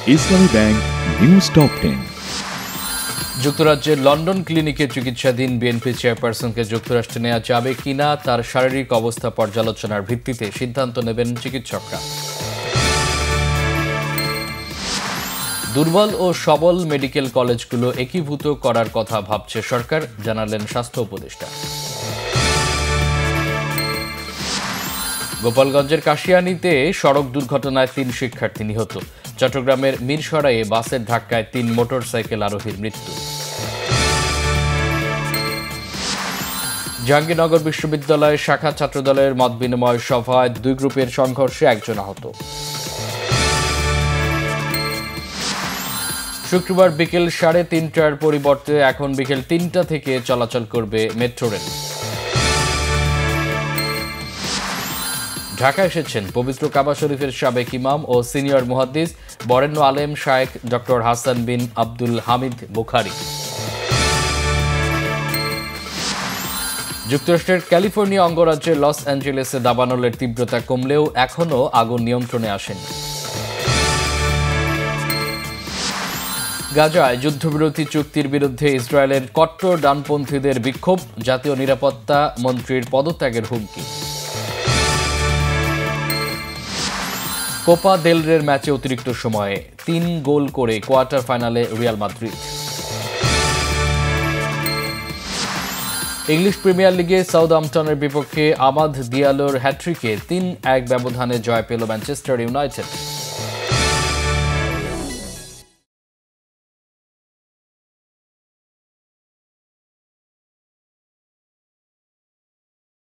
ইসলামী bank news top 10। যুক্তরাজ্যের London ক্লিনিকে চিকিৎসাধীন বিএনপি চেয়ারপারসনকে যুক্তরাষ্ট্রে নেওয়া যাবে কিনা তার শারীরিক অবস্থা পর্যালোচনার ভিত্তিতে সিদ্ধান্ত নেবেন চিকিৎসকরা। দুর্বল ও সবল মেডিকেল কলেজগুলো একীভূত করার কথা ভাবছে সরকার, জানালেন স্বাস্থ্য উপদেষ্টা। গোপালগঞ্জের কাশিয়ানীতে সড়ক দুর্ঘটনায় ৩ শিক্ষার্থী নিহত। চট্টগ্রামের মিরসরাইয়ে বাসের ধাক্কায় ৩ মোটরসাইকেল আরোহীর মৃত্যু। জাহাঙ্গীরনগর বিশ্ববিদ্যালয়ের শাখা ছাত্রদলের মতবিনিময় সভায় 2 গ্রুপের সংঘর্ষে 1 জন আহত। শুক্রবার বিকেল 3:30টার পরিবর্তে এখন বিকেল 3টা থেকে চলাচল করবে মেট্রো রেল। ঢাকা এসেছেন পবিত্র কাবা শরীফের সাবেক ইমাম ও সিনিয়র মুহাদ্দিস বরেণ্য আলেম শায়েখ ডক্টর হাসান বিন আব্দুল হামিদ বুখারী। যুক্তরাষ্ট্রের ক্যালিফোর্নিয়া অঙ্গরাজ্যের লস অ্যাঞ্জেলেসে দাবানলের তীব্রতা কমলেও এখনও আগুন নিয়ন্ত্রণে আসেনি। গাজায় যুদ্ধবিরতি চুক্তির বিরুদ্ধে ইসরায়েলের কট্টর ডানপন্থীদের বিক্ষোভ, জাতীয় নিরাপত্তা মন্ত্রীর পদত্যাগের হুমকি। কোপা দেল রের ম্যাচে অতিরিক্ত সময়ে 3 গোল করে কোয়ার্টার ফাইনালে রিয়াল মাদ্রিদ। ইংলিশ প্রিমিয়ার লিগে সাউদাম্পটনের বিপক্ষে আমাদ দিয়ালোর হ্যাট্রিকে 3-1 ব্যবধানে জয় পেল ম্যানচেস্টার ইউনাইটেড।